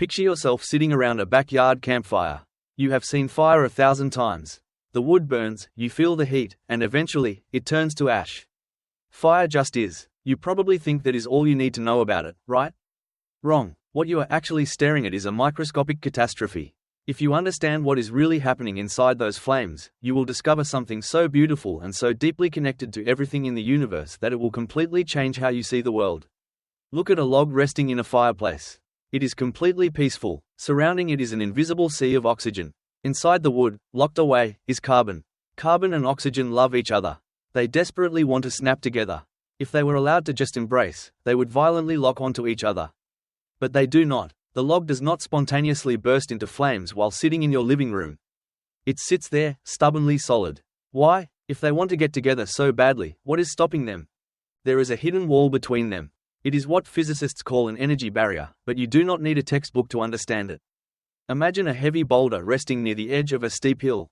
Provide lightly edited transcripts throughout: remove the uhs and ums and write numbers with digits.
Picture yourself sitting around a backyard campfire. You have seen fire 1,000 times. The wood burns, you feel the heat, and eventually, it turns to ash. Fire just is. You probably think that is all you need to know about it, right? Wrong. What you are actually staring at is a microscopic catastrophe. If you understand what is really happening inside those flames, you will discover something so beautiful and so deeply connected to everything in the universe that it will completely change how you see the world. Look at a log resting in a fireplace. It is completely peaceful. Surrounding it is an invisible sea of oxygen. Inside the wood, locked away, is carbon. Carbon and oxygen love each other. They desperately want to snap together. If they were allowed to just embrace, they would violently lock onto each other. But they do not. The log does not spontaneously burst into flames while sitting in your living room. It sits there, stubbornly solid. Why? If they want to get together so badly, what is stopping them? There is a hidden wall between them. It is what physicists call an energy barrier, but you do not need a textbook to understand it. Imagine a heavy boulder resting near the edge of a steep hill.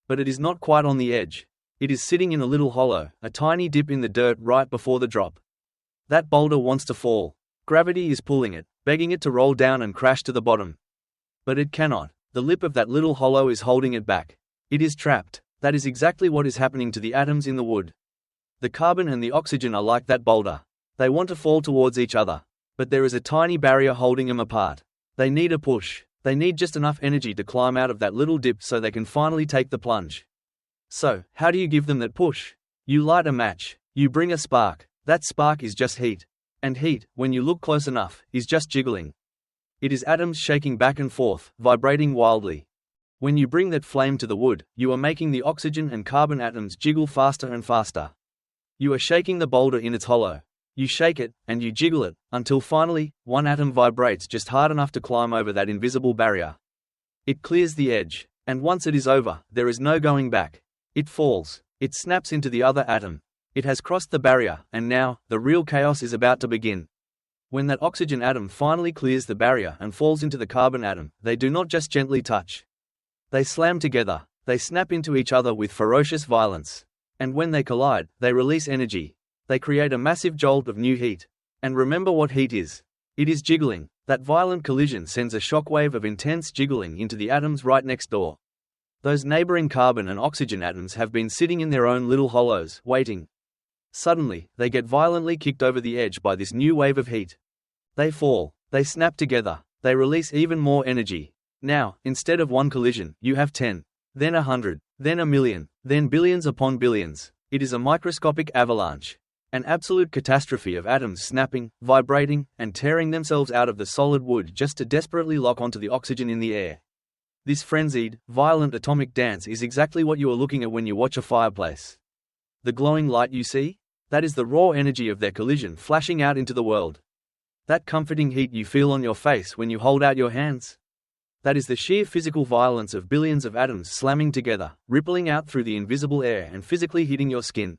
But it is not quite on the edge. It is sitting in a little hollow, a tiny dip in the dirt right before the drop. That boulder wants to fall. Gravity is pulling it, begging it to roll down and crash to the bottom. But it cannot. The lip of that little hollow is holding it back. It is trapped. That is exactly what is happening to the atoms in the wood. The carbon and the oxygen are like that boulder. They want to fall towards each other. But there is a tiny barrier holding them apart. They need a push. They need just enough energy to climb out of that little dip so they can finally take the plunge. So, how do you give them that push? You light a match. You bring a spark. That spark is just heat. And heat, when you look close enough, is just jiggling. It is atoms shaking back and forth, vibrating wildly. When you bring that flame to the wood, you are making the oxygen and carbon atoms jiggle faster and faster. You are shaking the boulder in its hollow. You shake it, and you jiggle it, until finally, one atom vibrates just hard enough to climb over that invisible barrier. It clears the edge, and once it is over, there is no going back. It falls. It snaps into the other atom. It has crossed the barrier, and now, the real chaos is about to begin. When that oxygen atom finally clears the barrier and falls into the carbon atom, they do not just gently touch. They slam together. They snap into each other with ferocious violence. And when they collide, they release energy. They create a massive jolt of new heat. And remember what heat is. It is jiggling. That violent collision sends a shockwave of intense jiggling into the atoms right next door. Those neighboring carbon and oxygen atoms have been sitting in their own little hollows, waiting. Suddenly, they get violently kicked over the edge by this new wave of heat. They fall. They snap together. They release even more energy. Now, instead of one collision, you have 10, then 100, then 1,000,000, then billions upon billions. It is a microscopic avalanche. An absolute catastrophe of atoms snapping, vibrating, and tearing themselves out of the solid wood just to desperately lock onto the oxygen in the air. This frenzied, violent atomic dance is exactly what you are looking at when you watch a fireplace. The glowing light you see? That is the raw energy of their collision flashing out into the world. That comforting heat you feel on your face when you hold out your hands? That is the sheer physical violence of billions of atoms slamming together, rippling out through the invisible air and physically hitting your skin.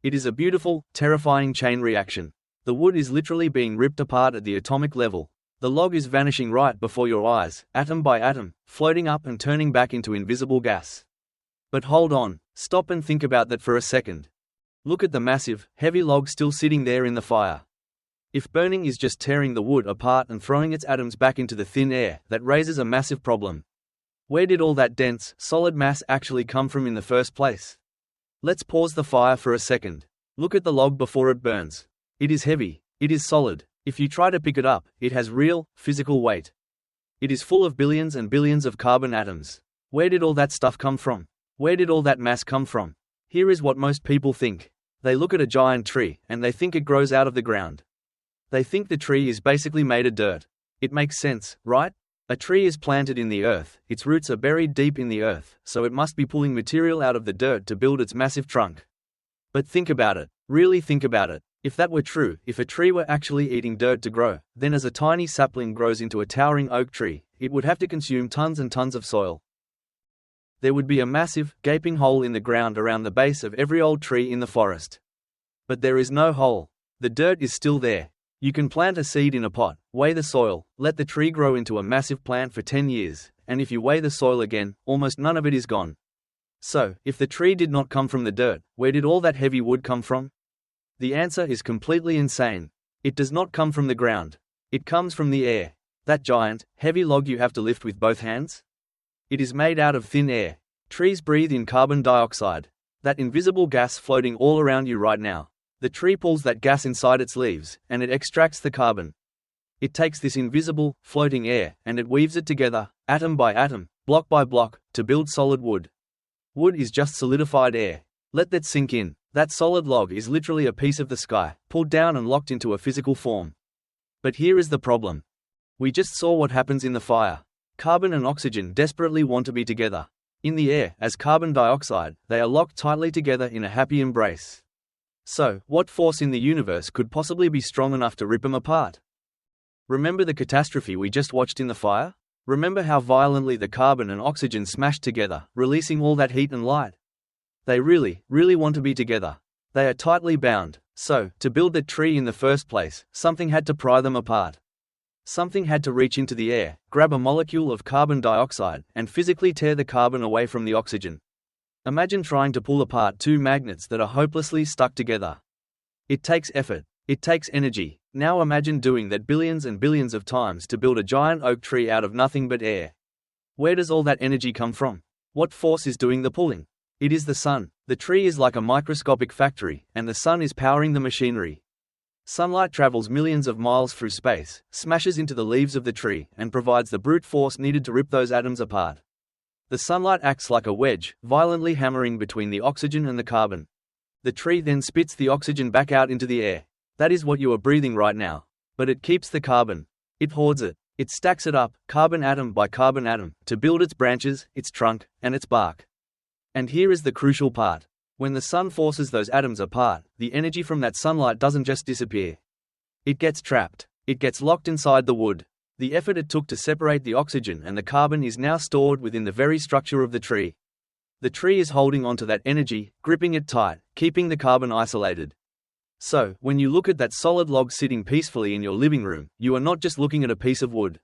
It is a beautiful, terrifying chain reaction. The wood is literally being ripped apart at the atomic level. The log is vanishing right before your eyes, atom by atom, floating up and turning back into invisible gas. But hold on, stop and think about that for a second. Look at the massive, heavy log still sitting there in the fire. If burning is just tearing the wood apart and throwing its atoms back into the thin air, that raises a massive problem. Where did all that dense, solid mass actually come from in the first place? Let's pause the fire for a second. Look at the log before it burns. It is heavy. It is solid. If you try to pick it up, it has real, physical weight. It is full of billions and billions of carbon atoms. Where did all that stuff come from? Where did all that mass come from? Here is what most people think. They look at a giant tree, and they think it grows out of the ground. They think the tree is basically made of dirt. It makes sense, right? A tree is planted in the earth, its roots are buried deep in the earth, so it must be pulling material out of the dirt to build its massive trunk. But think about it. Really think about it. If that were true, if a tree were actually eating dirt to grow, then as a tiny sapling grows into a towering oak tree, it would have to consume tons and tons of soil. There would be a massive, gaping hole in the ground around the base of every old tree in the forest. But there is no hole. The dirt is still there. You can plant a seed in a pot, weigh the soil, let the tree grow into a massive plant for 10 years, and if you weigh the soil again, almost none of it is gone. So, if the tree did not come from the dirt, where did all that heavy wood come from? The answer is completely insane. It does not come from the ground. It comes from the air. That giant, heavy log you have to lift with both hands? It is made out of thin air. Trees breathe in carbon dioxide, that invisible gas floating all around you right now. The tree pulls that gas inside its leaves, and it extracts the carbon. It takes this invisible, floating air, and it weaves it together, atom by atom, block by block, to build solid wood. Wood is just solidified air. Let that sink in. That solid log is literally a piece of the sky, pulled down and locked into a physical form. But here is the problem. We just saw what happens in the fire. Carbon and oxygen desperately want to be together. In the air, as carbon dioxide, they are locked tightly together in a happy embrace. So, what force in the universe could possibly be strong enough to rip them apart? Remember the catastrophe we just watched in the fire? Remember how violently the carbon and oxygen smashed together, releasing all that heat and light? They really want to be together. They are tightly bound. So, to build that tree in the first place, something had to pry them apart. Something had to reach into the air, grab a molecule of carbon dioxide, and physically tear the carbon away from the oxygen. Imagine trying to pull apart two magnets that are hopelessly stuck together. It takes effort. It takes energy. Now imagine doing that billions and billions of times to build a giant oak tree out of nothing but air. Where does all that energy come from? What force is doing the pulling? It is the sun. The tree is like a microscopic factory, and the sun is powering the machinery. Sunlight travels millions of miles through space, smashes into the leaves of the tree, and provides the brute force needed to rip those atoms apart. The sunlight acts like a wedge, violently hammering between the oxygen and the carbon. The tree then spits the oxygen back out into the air. That is what you are breathing right now. But it keeps the carbon. It hoards it. It stacks it up, carbon atom by carbon atom, to build its branches, its trunk, and its bark. And here is the crucial part. When the sun forces those atoms apart, the energy from that sunlight doesn't just disappear. It gets trapped. It gets locked inside the wood. The effort it took to separate the oxygen and the carbon is now stored within the very structure of the tree. The tree is holding onto that energy, gripping it tight, keeping the carbon isolated. So, when you look at that solid log sitting peacefully in your living room, you are not just looking at a piece of wood.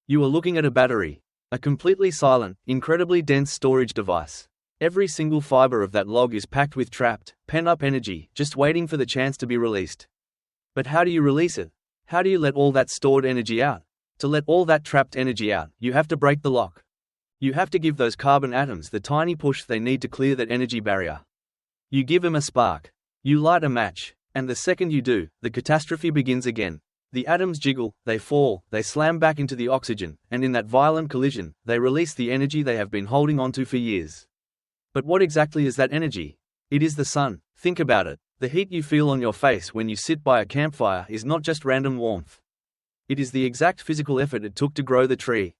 You are looking at a battery. A completely silent, incredibly dense storage device. Every single fiber of that log is packed with trapped, pent-up energy, just waiting for the chance to be released. But how do you release it? How do you let all that stored energy out? To let all that trapped energy out, you have to break the lock. You have to give those carbon atoms the tiny push they need to clear that energy barrier. You give them a spark. You light a match, and the second you do, the catastrophe begins again. The atoms jiggle, they fall, they slam back into the oxygen, and in that violent collision, they release the energy they have been holding onto for years. But what exactly is that energy? It is the sun. Think about it. The heat you feel on your face when you sit by a campfire is not just random warmth. It is the exact physical effort it took to grow the tree.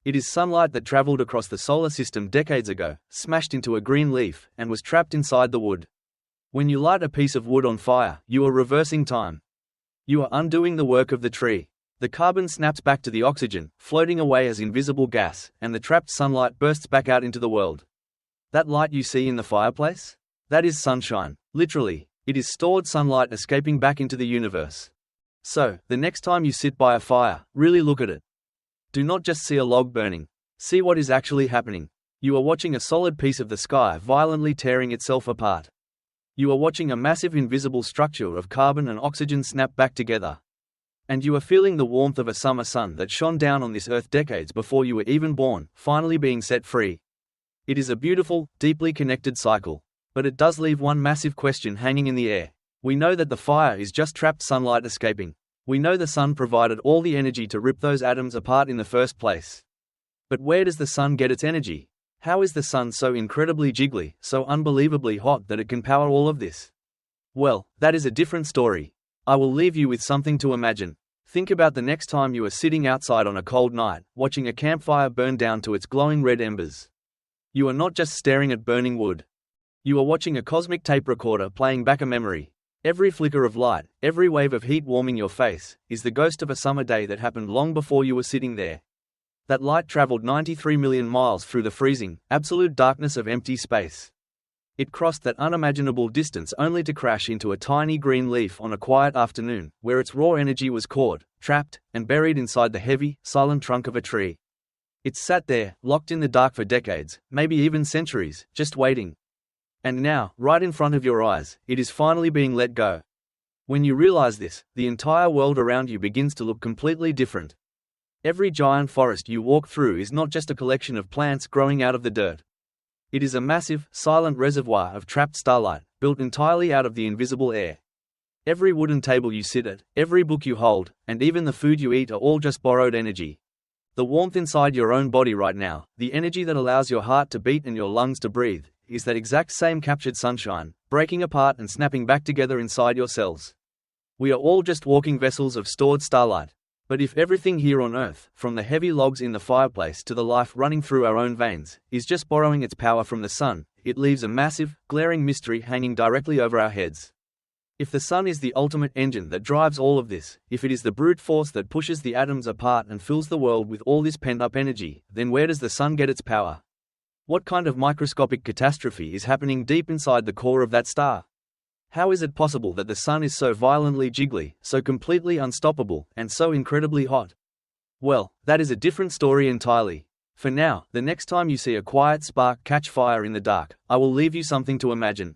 It is sunlight that traveled across the solar system decades ago, smashed into a green leaf, and was trapped inside the wood. When you light a piece of wood on fire, you are reversing time. You are undoing the work of the tree. The carbon snaps back to the oxygen, floating away as invisible gas, and the trapped sunlight bursts back out into the world. That light you see in the fireplace? That is sunshine. Literally, it is stored sunlight escaping back into the universe. So, the next time you sit by a fire, really look at it. Do not just see a log burning. See what is actually happening. You are watching a solid piece of the sky violently tearing itself apart. You are watching a massive invisible structure of carbon and oxygen snap back together. And you are feeling the warmth of a summer sun that shone down on this earth decades before you were even born, finally being set free. It is a beautiful, deeply connected cycle. But it does leave one massive question hanging in the air. We know that the fire is just trapped sunlight escaping. We know the sun provided all the energy to rip those atoms apart in the first place. But where does the sun get its energy? How is the sun so incredibly jiggly, so unbelievably hot that it can power all of this? Well, that is a different story. I will leave you with something to imagine. Think about the next time you are sitting outside on a cold night, watching a campfire burn down to its glowing red embers. You are not just staring at burning wood. You are watching a cosmic tape recorder playing back a memory. Every flicker of light, every wave of heat warming your face, is the ghost of a summer day that happened long before you were sitting there. That light traveled 93 million miles through the freezing, absolute darkness of empty space. It crossed that unimaginable distance only to crash into a tiny green leaf on a quiet afternoon, where its raw energy was caught, trapped, and buried inside the heavy, silent trunk of a tree. It sat there, locked in the dark for decades, maybe even centuries, just waiting. And now, right in front of your eyes, it is finally being let go. When you realize this, the entire world around you begins to look completely different. Every giant forest you walk through is not just a collection of plants growing out of the dirt. It is a massive, silent reservoir of trapped starlight, built entirely out of the invisible air. Every wooden table you sit at, every book you hold, and even the food you eat are all just borrowed energy. The warmth inside your own body right now, the energy that allows your heart to beat and your lungs to breathe, is that exact same captured sunshine, breaking apart and snapping back together inside your cells. We are all just walking vessels of stored starlight. But if everything here on Earth, from the heavy logs in the fireplace to the life running through our own veins, is just borrowing its power from the sun, it leaves a massive, glaring mystery hanging directly over our heads. If the sun is the ultimate engine that drives all of this, if it is the brute force that pushes the atoms apart and fills the world with all this pent-up energy, then where does the sun get its power? What kind of microscopic catastrophe is happening deep inside the core of that star? How is it possible that the sun is so violently jiggly, so completely unstoppable, and so incredibly hot? Well, that is a different story entirely. For now, the next time you see a quiet spark catch fire in the dark, I will leave you something to imagine.